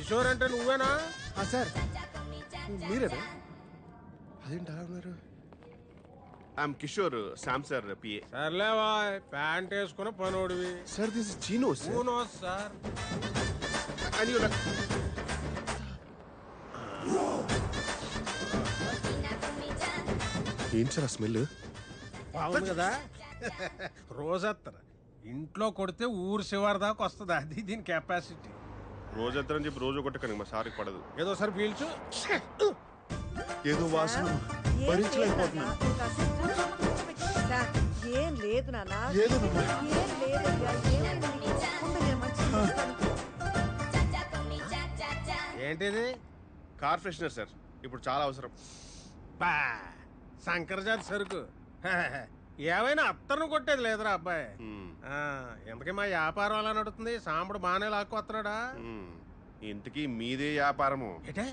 కిషోర్ అంటే నువ్వేనా? సార్ మీరేనా? అదేంటి అలా ఉన్నారు? I'm Kishore, Sam sir PA. సర్లేవా, ప్యాంట్ వేసుకున్న పనోడివి. సార్ దిస్ ఇస్ చీనో సార్. సార్ ఏంటి సార్ ఆ స్మెల్? బాగుంది కదా. రోజత్తరు ఇంట్లో కొడితే ఊరు శివారు దాకా వస్తుంది, అది దీని కెపాసిటీ. రోజు ఎత్తరని చెప్పి రోజు కొట్టకండి, మా సార్కి పడదు. ఏదో సార్ పీల్చు. ఏదో వాసన భరించలేకపోతున్నా. ఏం లేదు నాన్న, ఏదోనమ్మా. ఏం లేదయ్యా, ఏమైంది? ఉండలే, మంచిగా చూస్తాను. ఏంటిది? కార్ ఫ్రెషనర్ సార్, ఇప్పుడు చాలా అవసరం. బా శంకరజాతి సరుకు. ఏమైనా అత్తరును కొట్టేది లేదురా అబ్బాయి. ఎందుకే మా వ్యాపారం అలా నడుతుంది? సాంబడు బాగానే లాక్కొస్తున్నాడా? ఇంతకీ మీదే వ్యాపారము? ఏటే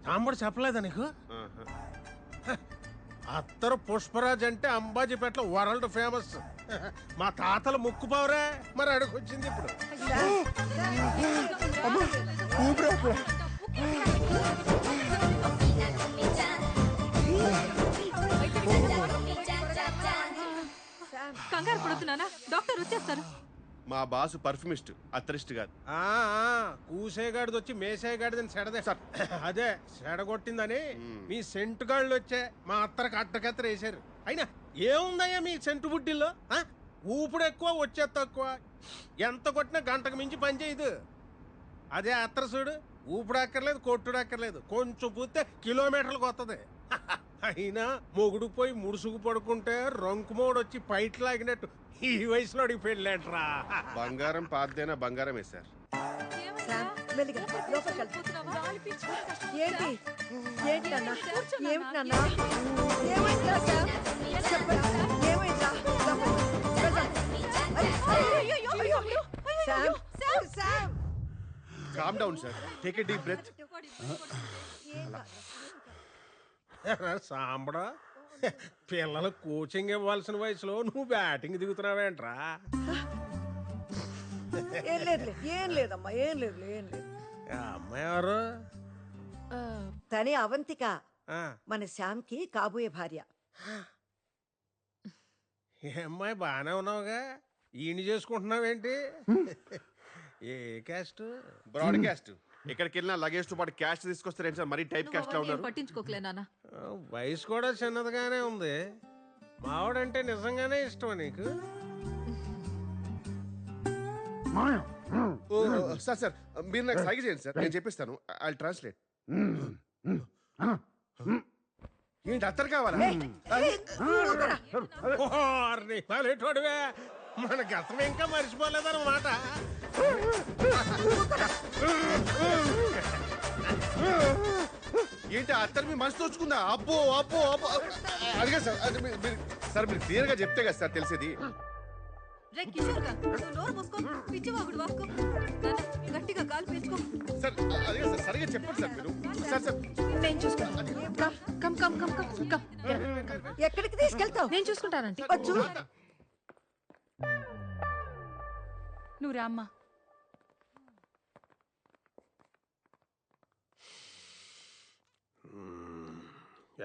సాంబడు చెప్పలేదా నీకు? అత్తరు పుష్పరాజ్ అంటే అంబాజీపేటలో వరల్డ్ ఫేమస్. మా తాతలు ముక్కుపోవరే, మరి అడుగొచ్చింది ఇప్పుడు. కంగారు పడుతున్నానా? డాక్టర్ వచ్చేస్తారు. మా బాసు పర్ఫ్యూమిస్ట్, అత్తరిస్ట్ కాదు. కూసేగాడిది వచ్చి మేసేగాడిదని సెడదే సార్. అదే సెడగొట్టిందని మీ సెంటు గాళ్ళు వచ్చే మా అత్తరికి అట్టకత్తర వేసారు. అయినా ఏముందయ్యా మీ సెంటు బుడ్డిల్లో? ఊపుడు ఎక్కువ, వచ్చే తక్కువ. ఎంత కొట్టినా గంటకు మించి పని చేయదు. అదే అత్తర చూడు, ఊపుడు అక్కర్లేదు, కొట్టుడు అక్కర్లేదు, కొంచెం పూస్తే కిలోమీటర్లకు వస్తుంది. అయినా మొగుడు పోయి ముడుసుకు పడుకుంటే రంకుమోడు వచ్చి పైట్ లాగినట్టు ఈ వయసులో అడిగి పెళ్ళేంట్రా. బంగారం పాతదైనా బంగారమే సార్. శామ్, మెల్లిగా లోపలికి వెళ్తా. ఏంటి ఏంటి నాన్న, ఏమిటి నాన్న, ఏమైందిరా శామ్? చెప్పండి, ఏమైందిరా? Sam, Sam, calm down sir, take a deep breath. సాంబడా, పిల్లలకు కోచింగ్ ఇవ్వాల్సిన వయసులో నువ్వు బ్యాటింగ్ దిగుతున్నావేంట్రా? ఏం లేదులే, ఏం లేదమ్మా, ఏం లేదు, ఏం లేదు. అమ్మాయి ఎవరు? తనే అవంతిక, ఆ, మన శ్యామ్కి కాబోయే భార్య. ఏ అమ్మాయి బాగానే ఉన్నావుగా, ఈయన చేసుకుంటున్నావేంటి? ఏ క్యాస్ట్? బ్రాడ్కాస్ట్. ఎక్కడికి వెళ్ళినా లగేజ్ తో పాటు క్యాష్ తీసుకొస్తారేంటి సార్? మరీ టైప్ క్యాస్ట్ లా ఉన్నారు. పట్టించుకోకలే నాన్న. వయసు కూడా చిన్నదిగానే ఉంది. మావాడంటే నిజంగానే ఇష్టమా నీకు? సార్ సార్, మీరు నాకు సైగ చేయండి సార్, నేను చెప్పిస్తాను. I translate. ఏంటి అత్తరు కావాలా? పల్లెటోడివే, మన గతం ఇంకా మర్చిపోలేదన్నమాట. ఏంటి అత్తరు మీ మనసు తోచుకుందా? అబ్బో అబ్బో అబ్బో, అదిగా సార్, అది సార్ మీరు క్లియర్ గా చెప్తే కదా సార్ తెలిసేది. గట్టిగా కాలు పేసుకో. సార్ అదిగా సార్, సరిగా చెప్పండి సార్ మీరు. సార్ సార్ నేను చూసుకుంటాను. ఎక్కడికి తీసుకెళ్తావు? నేను చూసుకుంటానంటే వచ్చు. నువ్వు రామ్మా.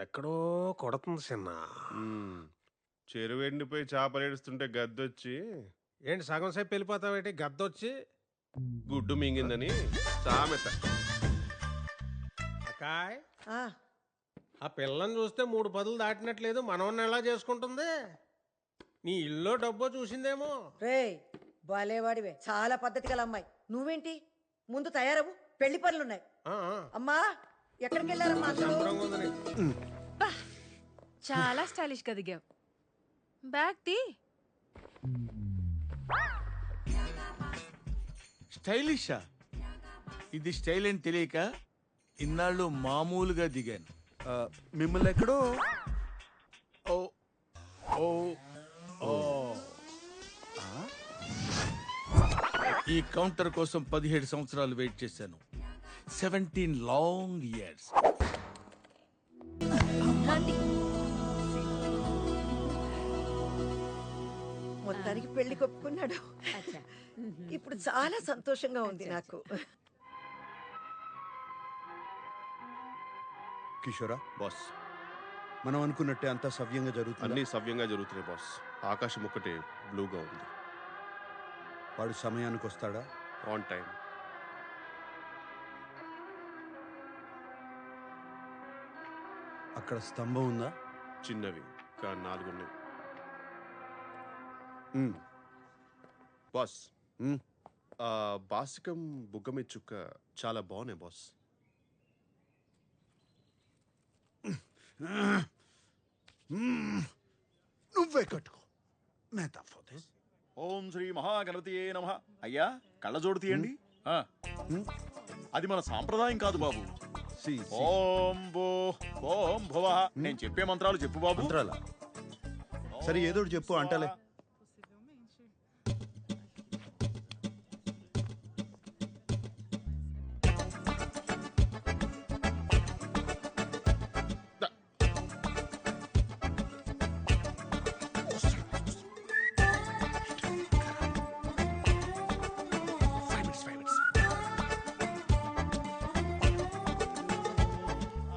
ఎక్కడో కొడుతుంది చిన్న. చెరువు ఎండిపోయి చేపలు ఏడుస్తుంటే గద్దొచ్చి, ఏంటి సగం సేపు వెళ్ళిపోతావేంటి? గద్దొచ్చి గుడ్డు మింగిందని సామెత. అకాయ్, ఆ, ఆ పిల్లని చూస్తే 3 పదులు దాటినట్లేదు. మనవన్ని ఎలా చేసుకుంటుంది? నీ ఇల్లు డబ్బో చూసిందేమో. రేయ్ బాలేవాడివే, చాలా పద్ధతి గల అమ్మాయి. నువ్వేంటి ముందు తయారవు, పెళ్లి పనులున్నాయి. ఆ, అమ్మా, ఎక్కడికి వెళ్ళారమ్మా అందరూ? శంభరంగా ఉంది నీకు. చాలా స్టైలిష్ గా దిగావు. బ్యాగ్ తీ. స్టైలిషా? ఇది స్టైల్ అని తెలియక ఇన్నాళ్ళు మామూలుగా దిగాను. మిమ్మల్ని ఎక్కడో ఓ ఓ ఓ ఈ కౌంటర్ కోసం 17 సంవత్సరాలు వెయిట్ చేశాను. 17 లాంగ్ ఇయర్స్. మొత్తానికి పెళ్లి కొప్పుకున్నాడు. ఇప్పుడు చాలా సంతోషంగా ఉంది నాకు. కిషోరా, బాస్ మనం అనుకున్నట్టే అంతా సవ్యంగా జరుగుతుంది. అన్నీ సవ్యంగా జరుగుతున్నాయి బాస్. ఆకాశం ఒక్కటే బ్లూగా ఉంది. వాడు సమయానికి వస్తాడా? On time. అక్కడ స్తంభం ఉందా? చిన్నవి కానీ 4 ఉన్నాయి. ఉమ్, బాస్ ఉమ్. బాసికం బుగ్గమి చుక్క చాలా బాగున్నాయి బాస్. నువ్వే కట్టుకో. Mehta for this. ఓం శ్రీ మహాగణపతియే నమః. అయ్యా కళ్ళజోడు తీయండి. అది మన సాంప్రదాయం కాదు బాబు. సి ఓం భూ ఓం భువః. నేను చెప్పే మంత్రాలు చెప్పు బాబు. మంత్రాలా? సరే ఏదో ఒకటి చెప్పు అంటలే.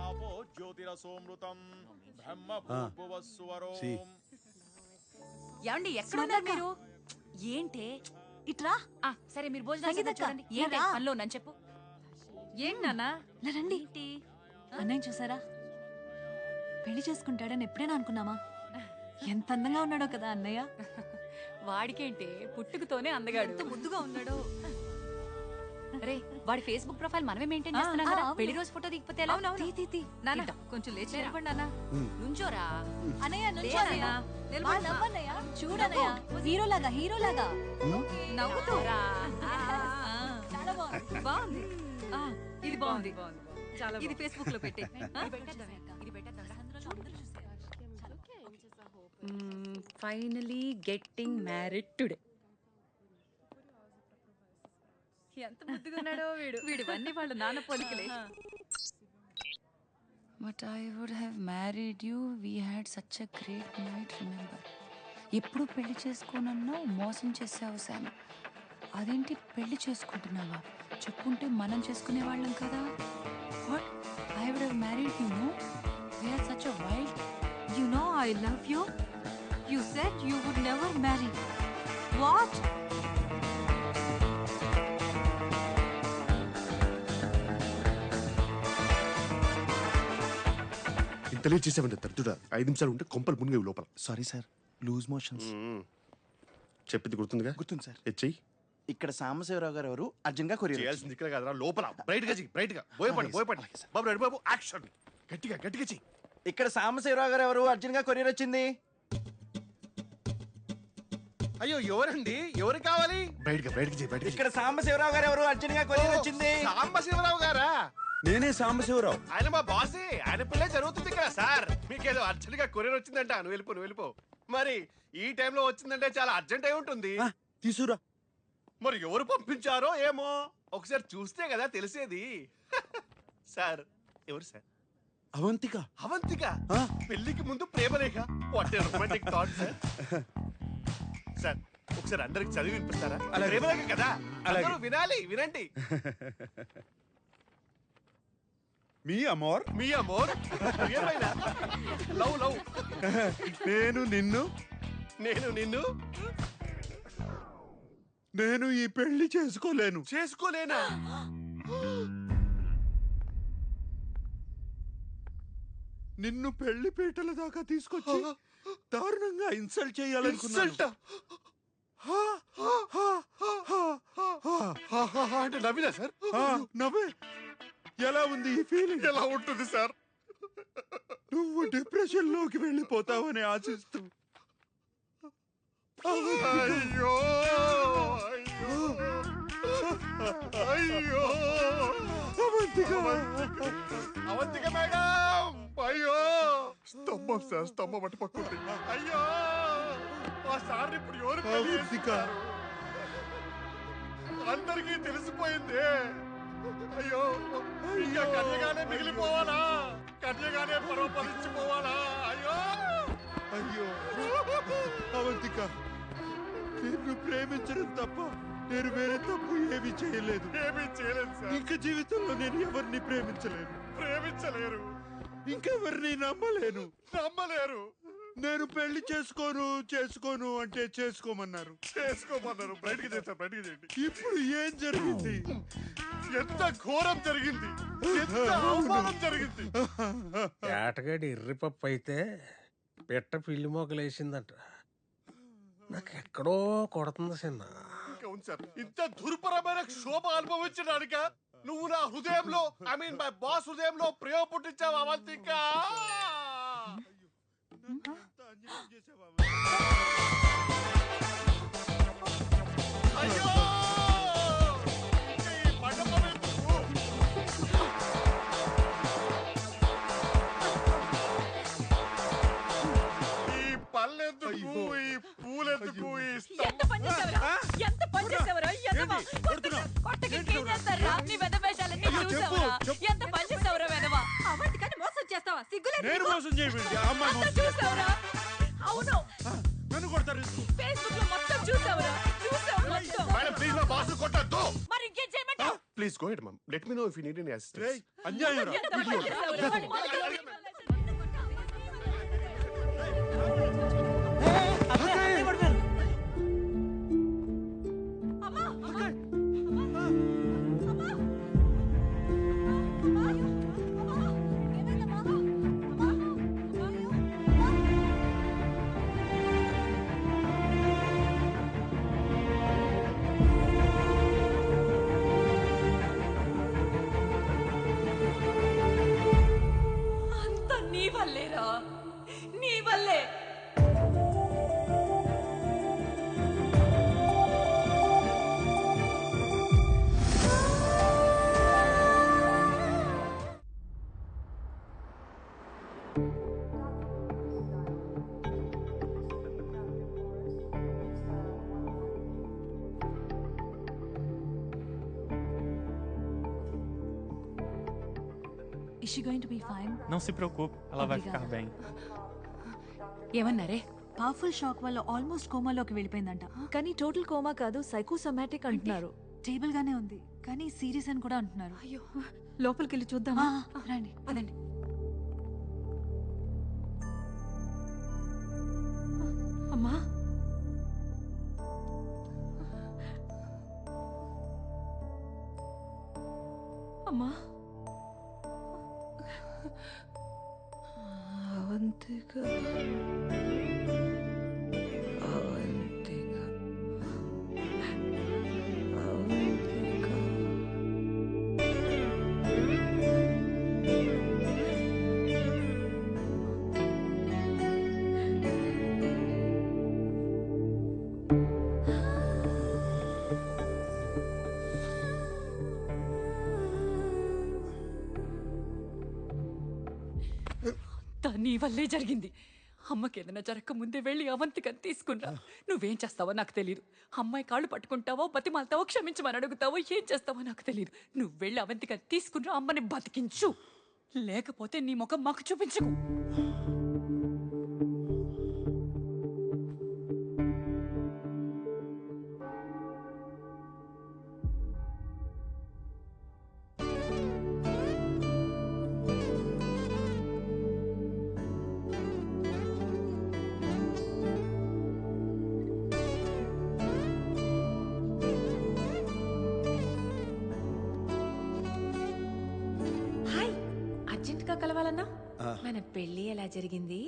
ఆపో జ్యోతిరసోమృతం బ్రహ్మ భూభువస్సువరో. సి. ఏమండి ఎక్కడ ఉన్నారు మీరు? ఏంటే ఇట్రా. సరే మీరు భోజనం సంగీత చేద్దాం చూడండి. అక్క, ఏంటి రా. పనిలో నన్ను చెప్పు. ఏంటి నాన్న? రండి. అన్నయ్య చూసారా? పెళ్లి చేసుకుంటాడని ఎప్పుడైనా అనుకున్నామా? ఎంత అందంగా ఉన్నాడో కదా అన్నయ్య. వాడికేంటే పుట్టుకతోనే అందగాడు. ఎంత ముద్దుగా ఉన్నాడో. రే వాడి ఫేస్బుక్ ప్రొఫైల్ మనమే మెయింటైన్ చేస్తున్నాం ఆ, కదా. అవును. పెళ్లి రోజు ఫోటో దిగిపోతే ఎలా? తీ. నాన్న ఇద్దాం. కొంచెం లేచి లేరా. నిలబడి నాన్న. నుంచోరా. అన్నయ్య నుంచో లేరా అన్నయ్య. నాన్న. బా నవ్వన్నయ్య. చూడన్నయ్య, హీరోలాగా. నవ్వుతోరా. చాలా బాగుంది. బాగుంది. ఇది బాగుంది. చాలా ఇది ఫేస్బుక్ లో పెట్టే. Finally getting married today. ఎంత ముద్దుగా ఉన్నాడో వీడు. వీడివన్నీ వాళ్ళ నాన్న పోలికలే. But I would have married you. We had such a great night, remember? ఎప్పుడు పెళ్లి చేసుకోనన్నా మోసం చేసావు శామ్. అదేంటి పెళ్లి చేసుకుంటున్నావా? చెప్పుంటే మనం చేసుకునే వాళ్ళం కదా. What? I would have married you, no? We are such a wild. You know I love you. You said you would never marry. What? ఇంతలే చేసామంటే తరచుడా 5 నిమిషాలు ఉంటే కొంపలు మునిగేవి లోపల. Sorry sir, loose motions. చెప్పింది గుర్తుందిగా? గుర్తుంది సార్. హెచ్ఐ ఇక్కడ సాంబశివరావు గారు ఎవరు అర్జున్ గా కొరియర్ చేయాల్సింది ఇక్కడ కాదురా, లోపల బ్రైట్ గా చెయ్యి, బ్రైట్ గా భయపడి బాబు రెడీ బాబు, యాక్షన్ గట్టిగా చెయ్యి. ఇక్కడ సాంబశివరావు గారు ఎవరు అర్జున్ గా కొరియర్ వచ్చింది. అయ్యో ఎవరండి, ఎవరు కావాలి? బ్రైట్ గా చెయ్యి, బయటకి. ఇక్కడ సాంబశివరావు గారు ఎవరు అర్జున్ గా కొరియర్ వచ్చింది. సాంబశివరావు గారా? నేనే సాంబశివరావు. ఆయన మా బాసే, ఆయన పిల్లే జరుగుతుంది ఇక్కడ. సార్ మీకేదో అర్జెంట్ గా కొరియర్ వచ్చిందంట. నువ్వు వెళ్ళిపో. మరి ఈ టైంలో వచ్చిందంటే చాలా అర్జెంట్ అయి ఉంటుంది. తీసురా. మరి ఎవరు పంపించారో ఏమో, ఒకసారి చూస్తే కదా తెలిసేది. సార్ ఎవరు సార్? అవంతిక. పెళ్లికి ముందు ప్రేమలేఖ. What a romantic thought sir. Sir ఒకసారి అందరికి చదివి వినిపిస్తారా? ప్రేమలేఖ కదా, అందరూ వినండి. మీ అమోర్ ఏమైనా లవ్ నేను నిన్ను నేను ఈ పెళ్లి చేసుకోలేనా? నిన్ను పెళ్లి పీటల దాకా తీసుకొచ్చి దారుణంగా ఇన్సల్ట్ చేయాలనుకున్నా. అంటే నవ్వినా సార్? నవ్వే. ఎలా ఉంది ఈ ఫీలింగ్? ఎలా ఉంటుంది సార్? నువ్వు డిప్రెషన్ లోకి వెళ్ళిపోతావని ఆశిస్తూ. అయ్యో అవంతిక మేడం, అయ్యో స్తంభం సార్, స్తంభం అటు పక్కుంది. అయ్యో ఆ సార్ ఇప్పుడు ఎవరు పెళ్లి చేసుకున్నారు? అందరికీ తెలిసిపోయింది. అయ్యో ఇంకా కన్యగానే మిగిలిపోవాలా? కన్యగానే పరోపరించిపోవాలా? అయ్యో అవంతిక, నిన్ను ప్రేమించడం తప్ప నేను వేరే తప్పు ఏమీ చేయలేదు సార్. ఇంకా జీవితంలో నేను ఎవరిని ప్రేమించలేను. ప్రేమించలేరు? ఇంకెవరిని నమ్మలేను. నమ్మలేరు. నేను పెళ్లి చేసుకోను అంటే చేసుకోమన్నారు. బయటికి చేస్తారు, బయటికి చేయండి. ఇప్పుడు ఏం జరిగింది? ఎంత ఘోరం జరిగింది, ఎంత అవమానం జరిగింది. ఏటగాడి ఎర్రిపప్పు అయితే పిట్ట పిల్లి మొగలేసిందంట. నాకు ఎక్కడో కొడుతుంది చిన్న. ఇంకా ఉంది సార్, ఇంత దుర్భరమైన క్షోభ అనుభవించడానిక నువ్వు నా హృదయంలో, ఐ మీన్ మై బాస్ హృదయంలో ప్రేమ పుట్టించావు అవంతిక. అయ్యో ఈ మండపం ఎందుకు? ఈ పళ్ళెందుకు, ఈ పూలెందుకు, ఈ ఎంత పని చేసావురా? ఎంత పని చేసావురా? ఎదవా. కొట్టకి ఇంకేం చేస్తారా? నీ వెధవేషాలన్నీ చూసావురా? ఎంత పని చేసావురా వెధవా? అవంతికని మోసం చేస్తావా? సిగ్గులేదు నేను నీకు? మోసం చేయబడింది ఆ అమ్మాయి అంతా మోసం చూసావురా? అవును, నన్ను కొడతారు. ఫేస్బుక్ లో మొత్తం చూసావురా? చూసావు మొత్తం. మేడం ప్లీజ్ మా బాస్ కొట్టద్దు. మరి ఇంకేం చేయమంటావు? Please go head ma'am, let me no if you need any assistance. ఏయ్, అన్యాయం రా. ఎంత పని చేసావురా? అమ్మా! అమ్మా! అంత నీ వల్లేరా, నీ వల్లే. Is she going to be fine? Não se preocupe, ela vai ficar bem. ఏమన్నారే? పవర్ఫుల్ షాక్ వల్ల ఆల్మోస్ట్ కోమాలోకి వెళ్ళిపోయిందంట. కానీ టోటల్ కోమా కాదు, సైకోసోమాటిక్ అంటున్నారు. స్టేబుల్ గానే ఉంది, కానీ సీరియస్ అని కూడా అంటున్నారు. అయ్యో, లోపలికి వెళ్ళి చూద్దామా? రండి పదండి. అమ్మా, అమ్మా, అవంతిక, అవంతిక, అవంతిక. నీ వల్లే జరిగింది. అమ్మకి ఏదైనా జరగక ముందే వెళ్ళి అవంతికని తీసుకున్నా. నువ్వేం చేస్తావో నాకు తెలియదు. అమ్మాయి కాళ్ళు పట్టుకుంటావో, బతిమాలతావో, క్షమించమని అడుగుతావో, ఏం చేస్తావో నాకు తెలియదు. నువ్వు వెళ్ళి అవంతికని తీసుకున్నా, అమ్మని బతికించు. లేకపోతే నీ ముఖం మాకు చూపించకు. కలవాలన్నా? మన పెళ్లి ఎలా జరిగింది?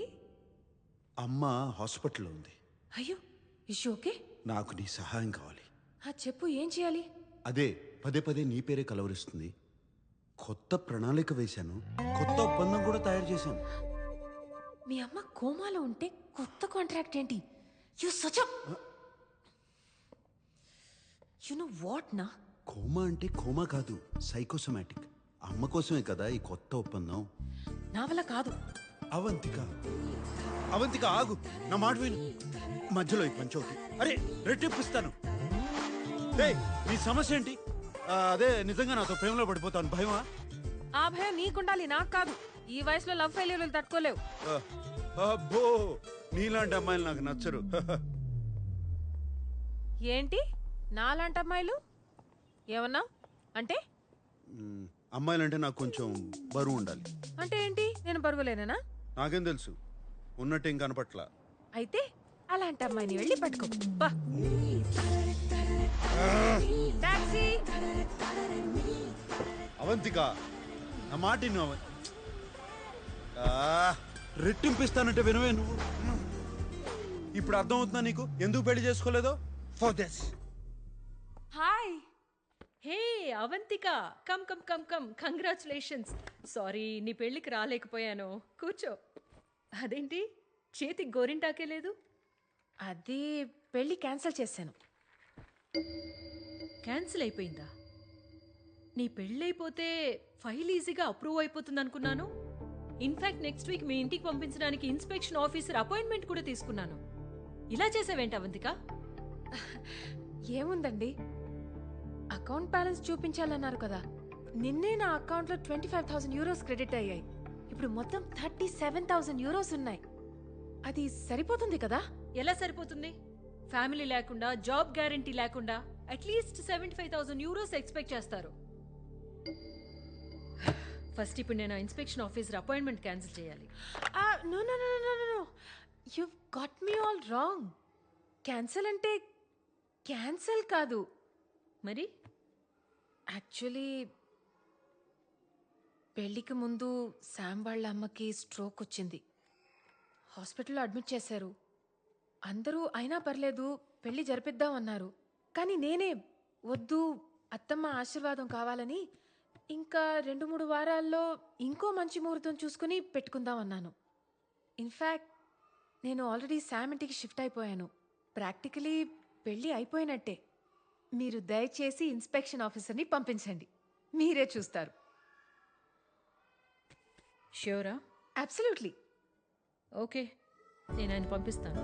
అమ్మ హాస్పిటల్లో ఉంది. అయ్యో, ఇష్యూ ఓకే? నాకు నీ సహాయం కావాలి. చెప్పు, ఏం చేయాలి? అదే పదే పదే నీ పేరే కలవరిస్తుంది. కొత్త ప్రణాళిక వేశాను, కొత్త ఒప్పందం కూడా తయారు చేశాను. మీ అమ్మ కోమాలో ఉంటే కొత్త కాంట్రాక్ట్ ఏంటి? You such you know what నా? కోమా అంటే కోమా కాదు, సైకోసోమాటిక్. అమ్మ కోసమే కదా ఈ కొత్త ఒప్పందం. నా వల్ల కాదు. అవంతిక, అవంతిక ఆగు, నా మాట విను. మధ్యలో ఈ పంచోకి అరే రెట్టిప్పిస్తాను. నీ సమస్య ఏంటి? అదే నిజంగా నాతో ప్రేమలో పడిపోతాను భయమా? ఆ భయం నీకుండాలి, నాకు కాదు. ఈ వయసులో లవ్ ఫెయిల్యూర్లు తట్టుకోలేవు. అబ్బో, నీలాంటి అమ్మాయిలు నాకు నచ్చరు. ఏంటి నాలాంటి అమ్మాయిలు? ఏమన్నా అంటే? అమ్మాయిలంటే నాకు కొంచెం బరువు ఉండాలి. అంటే ఏంటి, నేను బరువులేనా? నాకేం తెలుసు, ఉన్నట్టేం కనపట్ల. అయితే అలాంటి అమ్మాయిని వెళ్ళి పట్టుకో. బా. టాక్సీ. అవంతిక, నా మాట విను. రెట్టింపిస్తానంటే వినవే నువ్వు. ఇప్పుడు అర్థమవుతుందా నీకు ఎందుకు పెళ్లి చేసుకోలేదో? For this. Hi. Hey Avantika, come come come come, congratulations. Sorry నీ పెళ్ళికి రాలేకపోయాను. కూర్చో. అదేంటి చేతికి గోరింటాకే లేదు? అది పెళ్లి క్యాన్సిల్ చేశాను. క్యాన్సిల్ అయిపోయిందా? నీ పెళ్ళైపోతే ఫైల్ ఈజీగా అప్రూవ్ అయిపోతుంది అనుకున్నాను. ఇన్ఫాక్ట్ నెక్స్ట్ వీక్ మీ ఇంటికి పంపించడానికి ఇన్స్పెక్షన్ ఆఫీసర్ అపాయింట్మెంట్ కూడా తీసుకున్నాను. ఇలా చేసావేంటి అవంతిక? ఏముందండి, అకౌంట్ బ్యాలెన్స్ చూపించాలన్నారు కదా. నిన్నే నా అకౌంట్లో 25,000 euros క్రెడిట్ అయ్యాయి. ఇప్పుడు మొత్తం 37,000 euros ఉన్నాయి. అది సరిపోతుంది కదా? ఎలా సరిపోతుంది? ఫ్యామిలీ లేకుండా, జాబ్ గ్యారంటీ లేకుండా అట్లీస్ట్ 75,000 euros ఎక్స్పెక్ట్ చేస్తారు. ఫస్ట్ ఇప్పుడు నేను ఇన్స్పెక్షన్ ఆఫీసర్ అపాయింట్మెంట్ క్యాన్సిల్ చేయాలి. No no no no no, you got me all wrong. Cancel అంటే క్యాన్సిల్ కాదు. మరి యాక్చువల్లీ పెళ్లికి ముందు శామ్ వాళ్ళ అమ్మకి స్ట్రోక్ వచ్చింది. హాస్పిటల్లో అడ్మిట్ చేశారు. అందరూ అయినా పర్లేదు పెళ్లి జరిపిద్దామన్నారు. కానీ నేనే వద్దు, అత్తమ్మ ఆశీర్వాదం కావాలని ఇంకా 2-3 వారాల్లో ఇంకో మంచి ముహూర్తం చూసుకుని పెట్టుకుందామన్నాను. ఇన్ఫ్యాక్ట్ నేను ఆల్రెడీ శామ్ ఇంటికి షిఫ్ట్ అయిపోయాను. ప్రాక్టికలీ పెళ్ళి అయిపోయినట్టే. మీరు దయచేసి ఇన్స్పెక్షన్ ఆఫీసర్ని పంపించండి, మీరే చూస్తారు. ష్యూరా? అబ్సల్యూట్లీ. ఓకే, నేను ఆయన పంపిస్తాను.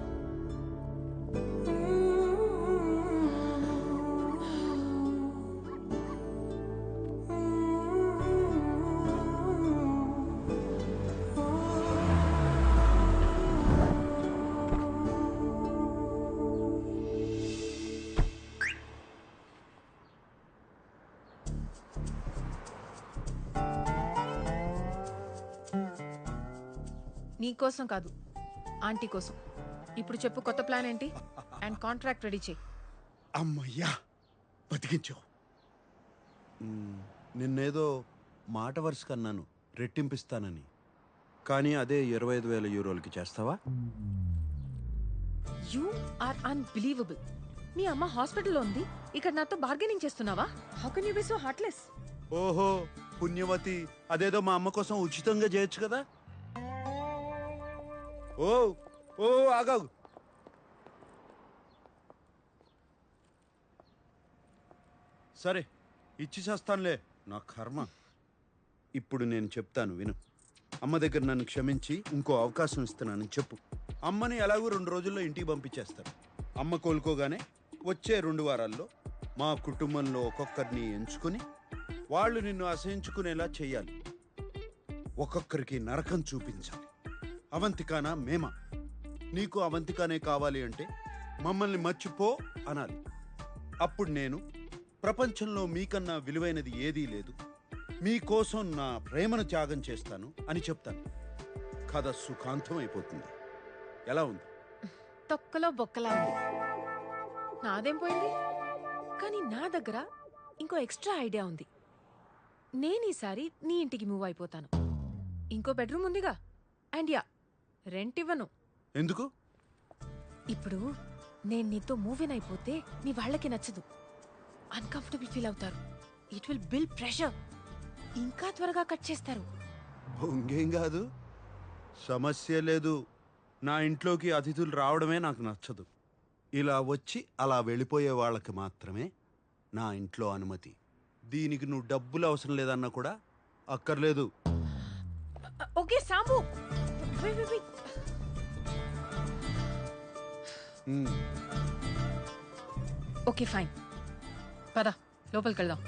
నీకోసం కాదు, ఆంటీ కోసం. ఇప్పుడు చెప్పు, కొత్త ప్లాన్ ఏంటి? అండ్ కాంట్రాక్ట్ రెడీ చేయి. అమ్మయ్యా, బతికించావు. నిన్నేదో మాట వరుస కన్నాను రెట్టింపిస్తానని, కానీ అదే 25,000 euros చేస్తావా? You are unbelievable. మీ అమ్మ హాస్పిటల్లో ఉంది, ఇక్కడ నాతో బార్గెనింగ్ చేస్తున్నావా? How can you be so heartless? ఓహో పుణ్యవతి, అదేదో మా అమ్మ కోసం ఉచితంగా చేయొచ్చు కదా. ఓ ఓ ఆగాగు. సరే ఇచ్చి చేస్తానులే, నా కర్మ. ఇప్పుడు నేను చెప్తాను విను. అమ్మ దగ్గర నన్ను క్షమించి ఇంకో అవకాశం ఇస్తున్నానని చెప్పు. అమ్మని ఎలాగో 2 రోజుల్లో ఇంటికి పంపించేస్తారు. అమ్మ కోలుకోగానే వచ్చే 2 వారాల్లో మా కుటుంబంలో ఒక్కొక్కరిని ఎంచుకొని వాళ్ళు నిన్ను అసహించుకునేలా చెయ్యాలి. ఒక్కొక్కరికి నరకం చూపించాలి. అవంతికానా మేమా? నీకు అవంతికానే కావాలి అంటే మమ్మల్ని మర్చిపో అనాలి. అప్పుడు నేను ప్రపంచంలో మీకన్నా విలువైనది ఏదీ లేదు, మీకోసం నా ప్రేమను త్యాగం చేస్తాను అని చెప్తాను. కథ సుఖాంతం అయిపోతుంది. ఎలా ఉంది? తొక్కలో బొక్కలా ఉంది. నాదేం పోయింది? కానీ నా దగ్గర ఇంకో ఎక్స్ట్రా ఐడియా ఉంది. నేను ఈసారి నీ ఇంటికి మూవ్ అయిపోతాను. ఇంకో బెడ్రూమ్ ఉందిగా. అండ్ యా, రెంట్ ఇవ్వను. ఎందుకు? ఇప్పుడు నేను నీతో మూవ్ ఇన్ అయిపోతే నీ వాళ్ళకి నచ్చదు, అన్కంఫర్టబుల్ ఫీల్ అవుతారు. It will build pressure. ఇంకా త్వరగా కట్ చేస్తారు. ఇంకేం కాదు, సమస్య లేదు. నా ఇంట్లోకి అతిథులు రావడమే నాకు నచ్చదు. ఇలా వచ్చి అలా వెళ్ళిపోయే వాళ్ళకి మాత్రమే నా ఇంట్లో అనుమతి. దీనికి నువ్వు డబ్బులు అవసరం లేదన్నా కూడా అక్కర్లేదు. ఓకే సాంబు, ఓకే ఫైన్, పద లోపలికి వెళ్దాం.